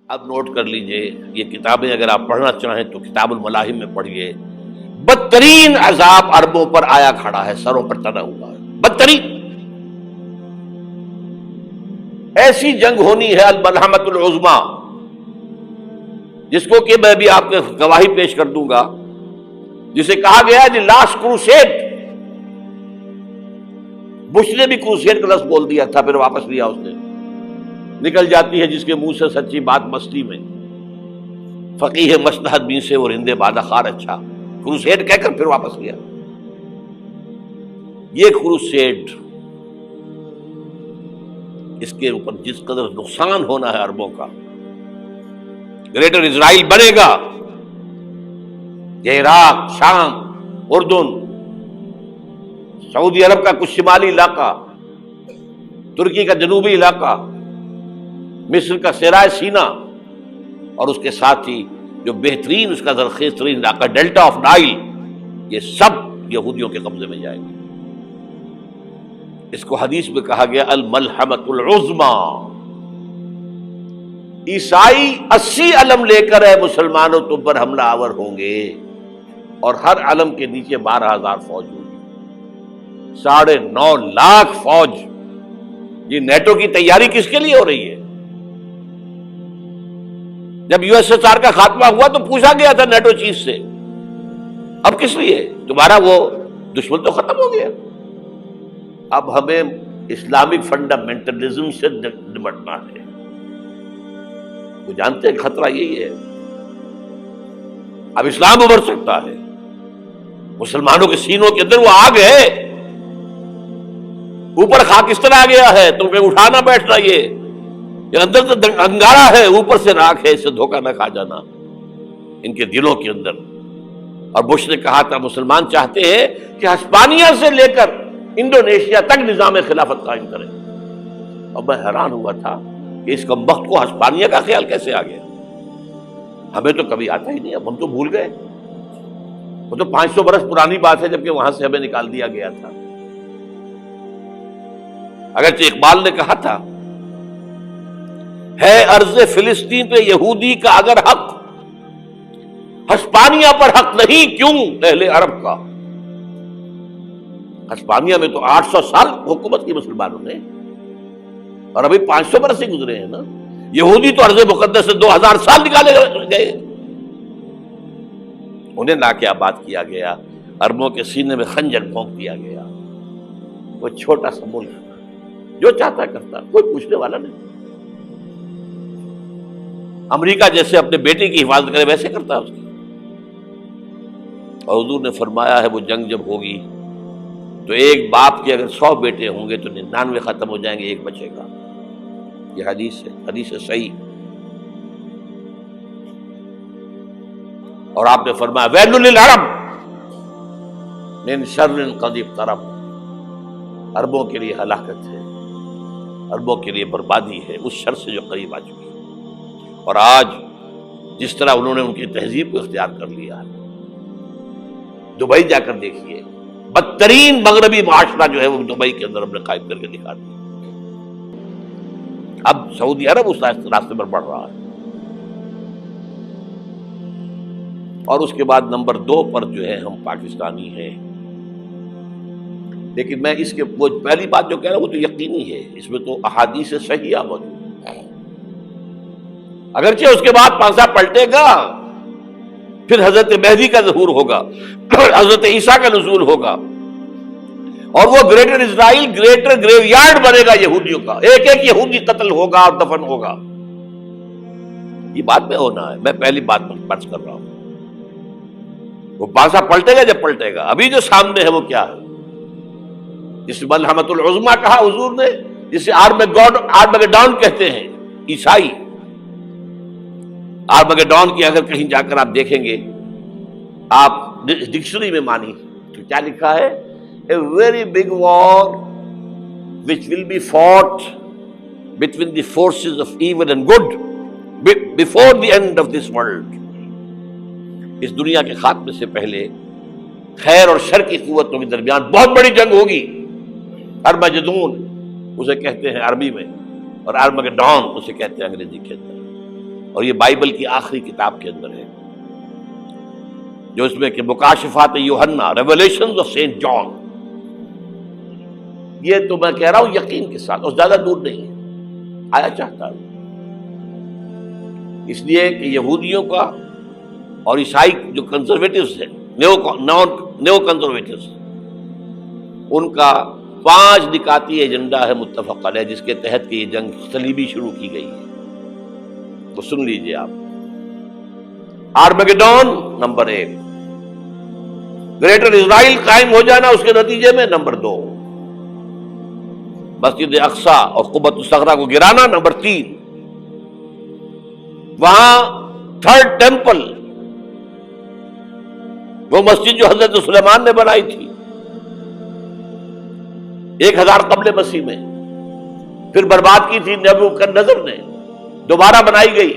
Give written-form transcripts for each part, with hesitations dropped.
اب نوٹ کر لیجئے، یہ کتابیں اگر آپ پڑھنا چاہیں تو کتاب الملاحم میں پڑھیے۔ بدترین عذاب عربوں پر آیا کھڑا ہے، سروں پر تنا ہوا ہے، بدترین۔ ایسی جنگ ہونی ہے الملحمۃ العظمیٰ، جس کو کہ میں بھی آپ کو گواہی پیش کر دوں گا، جسے کہا گیا ہے دی لاسٹ کروسیڈ۔ بش نے بھی کروسیڈ کا لفظ بول دیا تھا، پھر واپس لیا اس نے۔ نکل جاتی ہے جس کے منہ سے سچی بات مستی میں، فقیہ مصلحت بین سے اور ہندے بادہ خار اچھا، کروسیڈ کہہ کر پھر واپس لیا۔ یہ کروسیڈ، اس کے اوپر جس قدر نقصان ہونا ہے عربوں کا، گریٹر اسرائیل بنے گا، یہ عراق، شام، اردن، سعودی عرب کا کچھ شمالی علاقہ، ترکی کا جنوبی علاقہ، مصر کا صحرائے سینا، اور اس کے ساتھ ہی جو بہترین اس کا زرخیز ترین علاقہ ڈیلٹا آف نائل، یہ سب یہودیوں کے قبضے میں جائے گا۔ اس کو حدیث میں کہا گیا الملحمۃ العظمیٰ۔ عیسائی 80 علم لے کر اے مسلمانوں تم پر حملہ آور ہوں گے، اور ہر علم کے نیچے 12,000 فوج ہوگی، 9.5 لاکھ فوج۔ یہ نیٹو کی تیاری کس کے لیے ہو رہی ہے؟ جب یو ایس ایس آر کا خاتمہ ہوا تو پوچھا گیا تھا نیٹو چیف سے، اب کس لیے؟ تمہارا وہ دشمن تو ختم ہو گیا، اب ہمیں اسلامک فنڈامنٹلزم سے نمٹنا ہے۔ وہ جانتے ہیں خطرہ یہی ہے، اب اسلام ابھر سکتا ہے، مسلمانوں کے سینوں کے اندر وہ آگ ہے، اوپر خاکستر آ گیا ہے، تمہیں اٹھانا بیٹھنا، یہ اندر تو انگارہ ہے، اوپر سے راکھ ہے، اس سے دھوکہ نہ کھا جانا ان کے دلوں کے اندر۔ اور بش نے کہا تھا مسلمان چاہتے ہیں کہ ہسپانیہ سے لے کر انڈونیشیا تک نظام خلافت قائم کریں، اور میں حیران ہوا تھا کہ اس کمبخت کو ہسپانیہ کا خیال کیسے آ گیا؟ ہمیں تو کبھی آتا ہی نہیں، اب ہم تو بھول گئے، وہ تو 500 برس پرانی بات ہے جبکہ وہاں سے ہمیں نکال دیا گیا تھا۔ اگرچہ اقبال نے کہا تھا ہے ارض فلسطین پہ یہودی کا اگر حق، ہسپانیہ پر حق نہیں کیوں اہل عرب کا؟ ہسپانیہ میں تو 800 سال حکومت کی مسلمانوں نے، اور ابھی 500 برس سے گزرے ہیں نا۔ یہودی تو ارض مقدس سے 2000 سال نکالے گئے، انہیں لا کے آباد کیا گیا، عربوں کے سینے میں خنجر پھونک دیا گیا۔ وہ چھوٹا سا ملک جو چاہتا کرتا، کوئی پوچھنے والا نہیں۔ امریکہ جیسے اپنے بیٹے کی حفاظت کرے ویسے کرتا ہے اس کی۔ اور حضور نے فرمایا ہے وہ جنگ جب ہوگی تو ایک باپ کے اگر 100 بیٹے ہوں گے تو 99 ختم ہو جائیں گے، ایک بچے گا۔ یہ حدیث ہے، حدیث ہے صحیح۔ اور آپ نے فرمایا ویل للعرب من شر قد اقترب، عربوں کے لیے ہلاکت ہے، عربوں کے لیے بربادی ہے اس شر سے جو قریب آ چکی ہے۔ اور آج جس طرح انہوں نے ان کی تہذیب کو اختیار کر لیا ہے، دبئی جا کر دیکھیے، بدترین مغربی معاشرہ جو ہے وہ دبئی کے اندر ہم نے قائم کر کے دکھا دیا۔ اب سعودی عرب اس راستے پر بڑھ رہا ہے۔ اور اس کے بعد نمبر 2 پر جو ہے ہم پاکستانی ہیں، لیکن میں اس کے وہ پہلی بات جو کہہ رہا ہوں وہ تو یقینی ہے، اس میں تو احادیث صحیحہ موجود ہے۔ اگرچہ اس کے بعد پانسا پلٹے گا، پھر حضرت مہدی کا ظہور ہوگا، حضرت عیسیٰ کا نزول ہوگا، اور وہ گریٹر اسرائیل گریٹر گریو یارڈ بنے گا یہودیوں کا، ایک ایک یہودی قتل ہوگا اور دفن ہوگا۔ یہ بات میں ہونا ہے، میں پہلی بات پر فرض کر رہا ہوں۔ وہ پانسا پلٹے گا جب پلٹے گا، ابھی جو سامنے ہے وہ کیا ہے؟ جس ملحمۃ العظمیٰ کہا حضور نے، جسے آرمگیڈون کہتے ہیں عیسائی۔ آرمگیڈون کی اگر کہیں جا کر آپ دیکھیں گے، آپ ڈکشنری میں مانی تو کیا لکھا ہے؟ A very big war which will be fought between the forces of evil and good before the end of this world۔ اس دنیا کے خاتمے سے پہلے خیر اور شر کی قوتوں کے درمیان بہت بڑی جنگ ہوگی۔ ارمجدون اسے کہتے ہیں عربی میں، اور آرمگیڈون اسے کہتے ہیں انگریزی کے اندر۔ اور یہ بائبل کی آخری کتاب کے اندر ہے، جو اس میں کہ مکاشفات یوحنا، ریولیشنز آف سینٹ جان. یہ تو میں کہہ رہا ہوں یقین کے ساتھ، اور زیادہ دور نہیں ہے، آیا چاہتا ہے. اس لیے کہ یہودیوں کا اور عیسائی جو کنزرویٹوز ہیں، نیو کنزرویٹوز، ان کا 5 نکاتی ایجنڈا ہے متفق علیہ، جس کے تحت کہ یہ جنگ صلیبی شروع کی گئی ہے. تو سن لیجئے آپ. آرمیگیڈون نمبر 1، گریٹر اسرائیل قائم ہو جانا اس کے نتیجے میں نمبر 2، مسجد اقصی اور قبۃ الصخرہ کو گرانا نمبر 3، وہاں تھرڈ ٹیمپل، وہ مسجد جو حضرت سلیمان نے بنائی تھی 1000 قبل مسیح میں، پھر برباد کی تھی نبوکدنضر نے، دوبارہ بنائی گئی،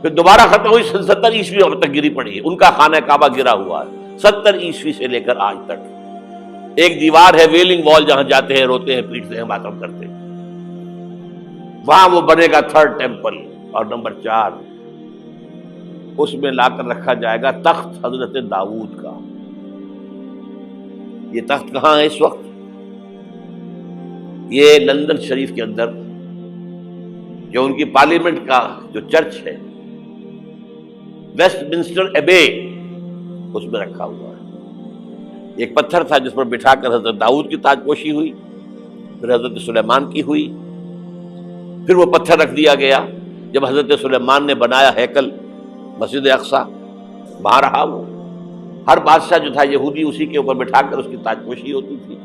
پھر دوبارہ ختم ہوئی 70 عیسوی تک گری پڑی ہے. ان کا خانہ کعبہ گرا ہوا ہے 70 عیسوی سے لے کر آج تک. ایک دیوار ہے ویلنگ وال، جہاں جاتے ہیں، روتے ہیں، پیٹتے ہیں، ماتم کرتے ہیں، وہاں وہ بنے گا تھرڈ ٹیمپل. اور نمبر 4، اس میں لا کر رکھا جائے گا تخت حضرت داؤد کا. یہ تخت کہاں ہے اس وقت؟ یہ لندن شریف کے اندر، جو ان کی پارلیمنٹ کا جو چرچ ہے، ویسٹ منسٹر ایبے، اس میں رکھا ہوا ہے. ایک پتھر تھا جس پر بٹھا کر حضرت داؤد کی تاج پوشی ہوئی، پھر حضرت سلیمان کی ہوئی، پھر وہ پتھر رکھ دیا گیا جب حضرت سلیمان نے بنایا ہیکل مسجد اقصی، وہاں رہا وہ. ہر بادشاہ جو تھا یہودی اسی کے اوپر بٹھا کر اس کی تاج پوشی ہوتی تھی.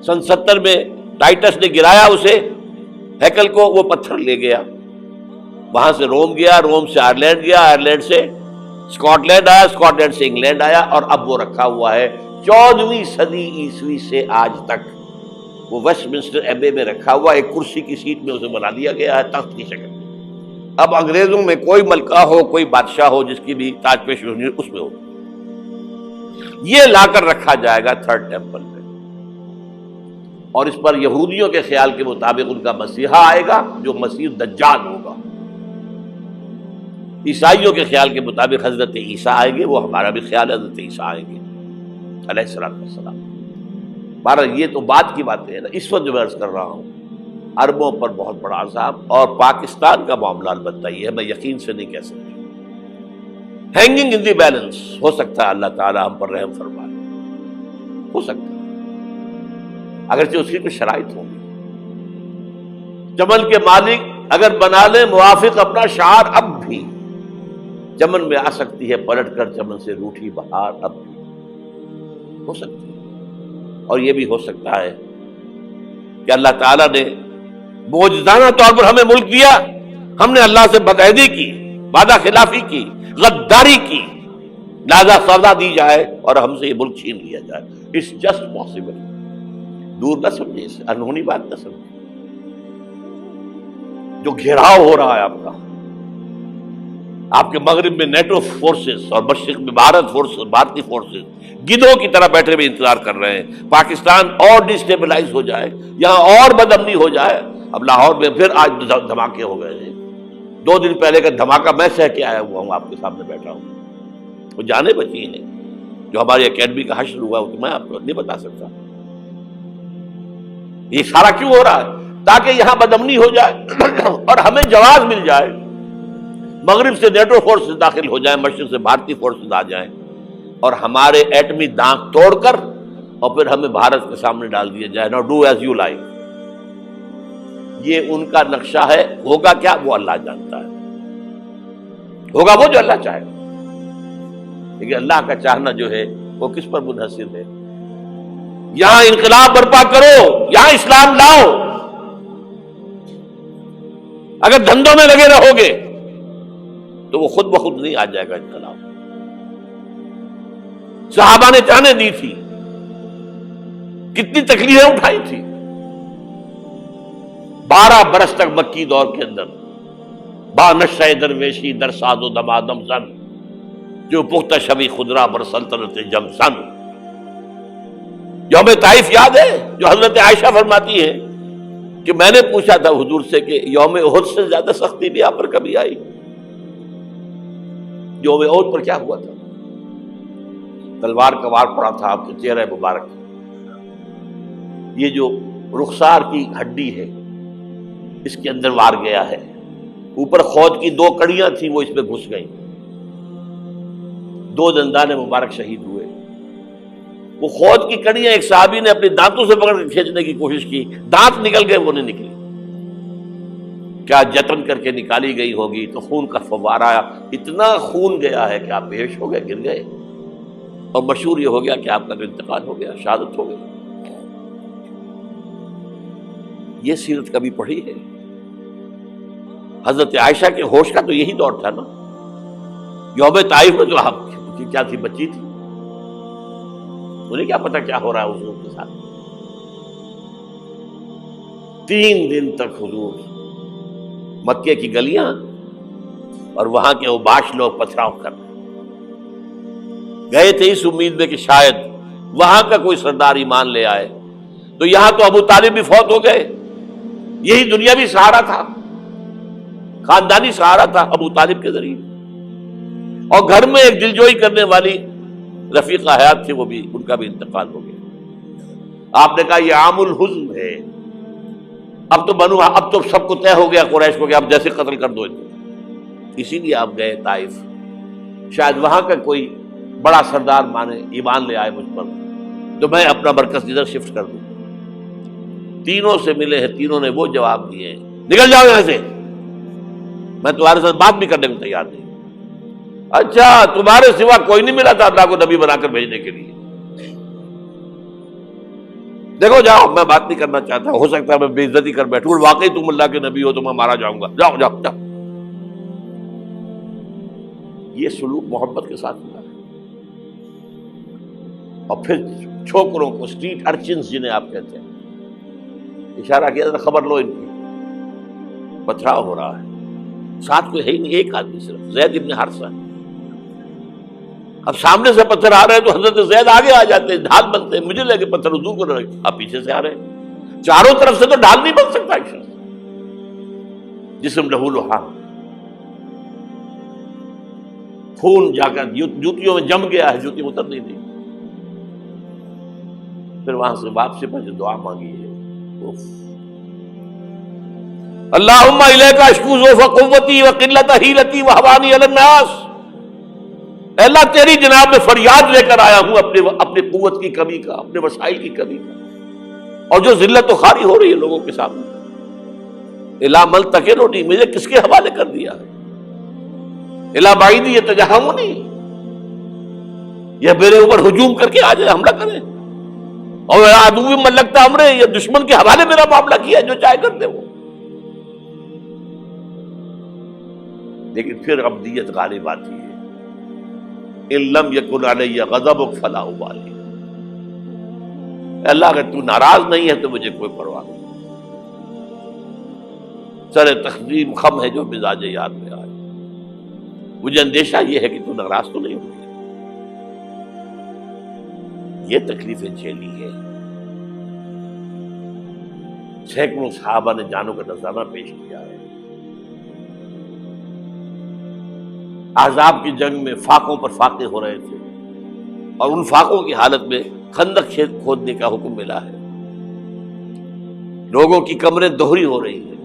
سن 70 میں ٹائٹس نے گرایا اسے، ہیکل کو، وہ پتھر لے گیا، وہاں سے روم گیا، روم سے آئرلینڈ گیا، آئرلینڈ سے اسکاٹ لینڈ آیا، اسکاٹ لینڈ سے انگلینڈ آیا، اور اب وہ رکھا ہوا ہے 14ویں صدی عیسوی سے آج تک. وہ ویسٹ منسٹر ایبے میں رکھا ہوا، ایک کرسی کی سیٹ میں اسے بنا دیا گیا ہے تخت کی شکل میں. اب انگریزوں میں کوئی ملکہ ہو، کوئی بادشاہ ہو، جس کی بھی تاج پوشی ہونی اس میں ہو، یہ لا کر رکھا جائے گا تھرڈ ٹیمپل میں. اور اس پر یہودیوں کے خیال کے مطابق ان کا مسیحا آئے گا جو مسیح دجال ہوگا. عیسائیوں کے خیال کے مطابق حضرت عیسیٰ آئیں گے، وہ ہمارا بھی خیال ہے حضرت عیسیٰ آئیں گے علیہ السلام. بہرحال یہ تو بعد کی باتیں ہیں نا. اس وقت جو میں عرض کر رہا ہوں، عربوں پر بہت بڑا عذاب، اور پاکستان کا معاملہ البتہ یہ ہے، میں یقین سے نہیں کہہ سکتا. ہینگنگ ان دی بیلنس، ہو سکتا ہے اللہ تعالیٰ ہم پر رحم فرمائے، ہو سکتا ہے، اگرچہ اس کی کچھ شرائط ہوں گی. چمن کے مالک اگر بنا لیں موافق اپنا شعار، اب بھی چمن میں آ سکتی ہے پلٹ کر چمن سے روٹھی بہار، اب بھی ہو سکتی ہے. اور یہ بھی ہو سکتا ہے کہ اللہ تعالیٰ نے معجزانہ طور پر ہمیں ملک دیا، ہم نے اللہ سے بدعہدی کی، وعدہ خلافی کی، غداری کی، لہذا سزا دی جائے اور ہم سے یہ ملک چھین لیا جائے. It's just possible. دور نہ سمجھے، اسے انہونی بات نہ سمجھے. جو گھیراؤ ہو رہا ہے آپ کے مغرب میں نیٹو فورسز اور مشرق میں بھارتی فورسز گدھوں کی طرح بیٹھے ہوئے انتظار کر رہے ہیں پاکستان اور ڈسٹیبلائز ہو جائے، یہاں اور بدامنی ہو جائے. اب لاہور میں پھر آج دھماکے ہو گئے ہیں. 2 دن پہلے کا دھماکہ میں سہ کے آیا ہوا ہوں، آپ کے سامنے بیٹھا ہوں. وہ جانیں بچی ہیں جو ہماری اکیڈمی کا حشر ہوا، وہ تو میں آپ کو نہیں بتا سکتا. یہ سارا کیوں ہو رہا ہے؟ تاکہ یہاں بدامنی ہو جائے اور ہمیں جواز مل جائے. مغرب سے نیٹو فورسز داخل ہو جائیں، مشرق سے بھارتی فورسز آ جائیں اور ہمارے ایٹمی دانت توڑ کر اور پھر ہمیں بھارت کے سامنے ڈال دیا جائے. نو ڈو ایز یو لائک. یہ ان کا نقشہ ہے. ہوگا کیا وہ اللہ جانتا ہے، ہوگا وہ جو اللہ چاہے. لیکن اللہ کا چاہنا جو ہے وہ کس پر منحصر ہے؟ یہاں انقلاب برپا کرو، یہاں اسلام لاؤ. اگر دھندوں میں لگے رہو گے تو وہ خود بخود نہیں آ جائے گا انقلاب. صحابہ نے جانیں دی تھی، کتنی تکلیفیں اٹھائی تھی. 12 برس تک مکی دور کے اندر با نشہ درویشی در ساز و دمادم زن، جو پختہ شبی خدرا بر سلطنت جم سن. یوم طائف یاد ہے جو حضرت عائشہ فرماتی ہے کہ میں نے پوچھا تھا حضور سے کہ یوم احد سے زیادہ سختی بھی آپ پر کبھی آئی؟ یوم احد پر کیا ہوا تھا؟ تلوار کا وار پڑا تھا آپ کے چہرہ مبارک، یہ جو رخسار کی ہڈی ہے اس کے اندر وار گیا ہے، اوپر خود کی 2 کڑیاں تھیں وہ اس میں گھس گئیں، 2 دندان مبارک شہید ہوئے۔ وہ خود کی کڑیاں ایک صحابی نے اپنے دانتوں سے پکڑ کے کھینچنے کی کوشش کی، دانت نکل گئے، وہ نہیں نکلی، کیا جتن کر کے نکالی گئی ہوگی تو خون کا فوارہ آیا، اتنا خون گیا ہے کہ آپ بے ہوش ہو گئے، گر گئے، اور مشہور یہ ہو گیا کہ آپ کا تو انتقال ہو گیا، شہادت ہو گئی۔ یہ سیرت کبھی پڑھی ہے؟ حضرت عائشہ کے ہوش کا تو یہی دور تھا نا، یوم طائف میں جو آپ کی کیا تھی، بچی تھی، انہیں کیا پتا کیا ہو رہا ہے حضور کے ساتھ۔ 3 دن تک حضور مکے کی گلیاں اور وہاں کے اوباش لوگ پتھراؤ کر گئے تھے اس امید میں کہ شاید وہاں کا کوئی سردار ایمان لے آئے، تو یہاں تو ابو طالب بھی فوت ہو گئے، یہی دنیاوی سہارا تھا، خاندانی سہارا تھا ابو طالب کے ذریعے، اور گھر میں ایک دلجوئی کرنے والی رفیقہ حیات تھی، وہ بھی، ان کا بھی انتقال ہو گیا۔ آپ نے کہا یہ عام الحزن ہے، اب تو سب کو طے ہو گیا قریش کو کہ اب جیسے قتل کر دو انہیں، اسی لیے آپ گئے طائف، شاید وہاں کا کوئی بڑا سردار مانے ایمان لے آئے مجھ پر تو میں اپنا مرکز ادھر شفٹ کر دوں۔ تینوں سے ملے ہیں، تینوں نے وہ جواب دیے ہیں، نکل جاؤ یہاں سے، میں تمہارے ساتھ بات بھی کرنے کو تیار نہیں۔ اچھا، تمہارے سوا کوئی نہیں ملا تھا اللہ کو نبی بنا کر بھیجنے کے لیے؟ دیکھو جاؤ، میں بات نہیں کرنا چاہتا، ہو سکتا ہے میں بے عزتی کر بیٹھوں، اور واقعی تم اللہ کے نبی ہو تو میں مارا جاؤں گا، جاؤ جاؤ جاؤ۔ یہ سلوک محبت کے ساتھ ہوا ہے۔ اور پھر چھوکروں کو، اسٹریٹ ارچنز جنہیں آپ کہتے ہیں، اشارہ کیا، خبر لو ان کی، پتھراؤ ہو رہا ہے، ساتھ کوئی ہے ہی نہیں، ایک آدمی صرف، زید ابن حارثہ۔ اب سامنے سے پتھر آ رہے ہیں تو حضرت زید آگے آ جاتے ہیں، ڈھال بنتے ہیں، مجھے لگے پتھر حضور کو لگے، آپ پیچھے سے آ رہے ہیں، چاروں طرف سے تو ڈھال نہیں بن سکتا ایک شخص، جسم لہو لہان، خون جا کر جوتیوں میں جم گیا ہے، جوتی اتر نہیں دی۔ پھر وہاں سے واپسی پر جو دعا مانگی ہے، اللہم الیک اشکو ضعف قوتی وقلت حیلتی وہوانی علی الناس، اے اللہ تیری جناب میں فریاد لے کر آیا ہوں اپنے قوت کی کمی کا، اپنے وسائل کی کمی کا، اور جو ذلت و خواری ہو رہی ہے لوگوں کے سامنے، الا ملتقننی، مجھے کس کے حوالے کر دیا ہے، الا بعیدی یتجہمنی، یہ میرے اوپر ہجوم کر کے آ جائے، حملہ کرے، اور عدو ملکتا امرے، یہ دشمن کے حوالے میرا معاملہ کیا، جو چاہے کر دے وہ۔ لیکن پھر عبدیت غالب آتی ہے، ان لم یکن علی غضبک فلا ابالی، اللہ اگر تو ناراض نہیں ہے تو مجھے کوئی پرواہ نہیں، سر تقدیم خم ہے جو مزاج یاد میں آئے، مجھے اندیشہ یہ ہے کہ تو ناراض تو نہیں ہوگی۔ یہ تکلیفیں جھیلی ہے، سینکڑوں صحابہ نے جانوں کا نذرانہ پیش کیا ہے، احزاب کی جنگ میں فاقوں پر فاقے ہو رہے تھے، اور ان فاقوں کی حالت میں خندق کھودنے کا حکم ملا ہے، لوگوں کی کمریں دوہری ہو رہی ہیں،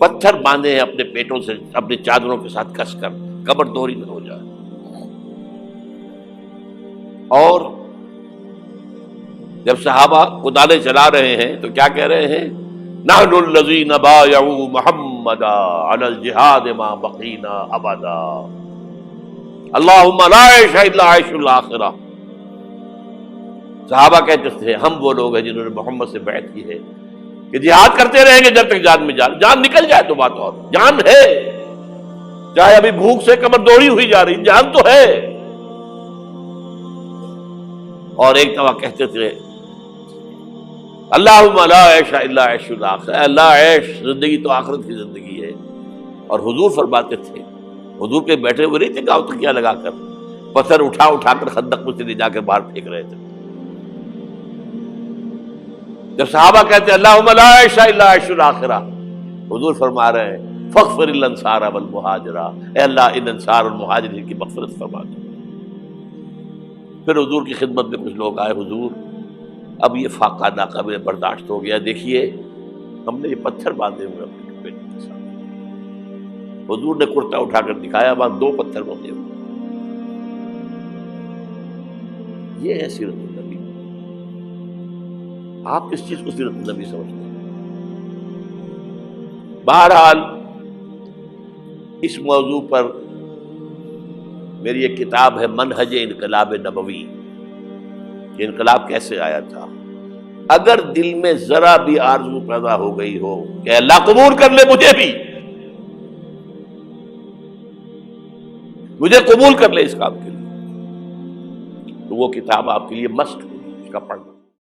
پتھر باندھے ہیں اپنے پیٹوں سے، اپنی چادروں کے ساتھ کس کر کمر دوہری نہ ہو جائے، اور جب صحابہ کدالیں چلا رہے ہیں تو کیا کہہ رہے ہیں، نحن الذین بایعوا محمدا علی الجہاد ما بقینا ابدا، اللہم لا عیش الا عیش الاخرہ۔ صحابہ کہتے تھے ہم وہ لوگ ہیں جنہوں نے محمد سے بیعت کی ہے کہ جہاد کرتے رہیں گے جب تک جان میں جان نکل جائے تو بات اور، جان ہے، چاہے ابھی بھوک سے کمر دوڑی ہوئی جا رہی، جان تو ہے۔ اور ایک دفعہ کہتے تھے اللہم لا عیش الا عیش الاخرہ، اللہ عیش، زندگی تو آخرت کی زندگی ہے۔ اور حضور فرماتے تھے، حضور کے بیٹھے ہوئے نہیں تھے گاؤں تکیہ لگا کر، پتھر اٹھا اٹھا کر خندق میں سے لے جا کر باہر پھینک رہے تھے۔ جب صحابہ کہتے ہیں اللہم لا عیش الا عیش الاخرہ، حضور فرما رہے ہیں فاغفر الانصار والمہاجرہ، اے اللہ ان انصار اور مہاجرین کی مغفرت فرما دو۔ پھر حضور کی خدمت میں کچھ لوگ آئے، حضور اب یہ فاقہ ناقابل برداشت ہو گیا، دیکھیے ہم نے یہ پتھر باندھے ہوئے اپنے پیٹ کے ساتھ۔ حضور نے کرتا اٹھا کر دکھایا، وہاں 2 پتھر بندھے ہوئے۔ یہ ہے سیرت النبی۔ آپ کس چیز کو سیرت النبی سمجھتے ہیں؟ بہرحال اس موضوع پر میری ایک کتاب ہے منہج انقلاب نبوی، کہ انقلاب کیسے آیا تھا۔ اگر دل میں ذرا بھی آرزو پیدا ہو گئی ہو کہ اللہ قبول کر لے مجھے قبول کر لے اس کام کے لیے، تو وہ کتاب آپ کے لیے مسٹ ہوگی، اس کا پڑھنا۔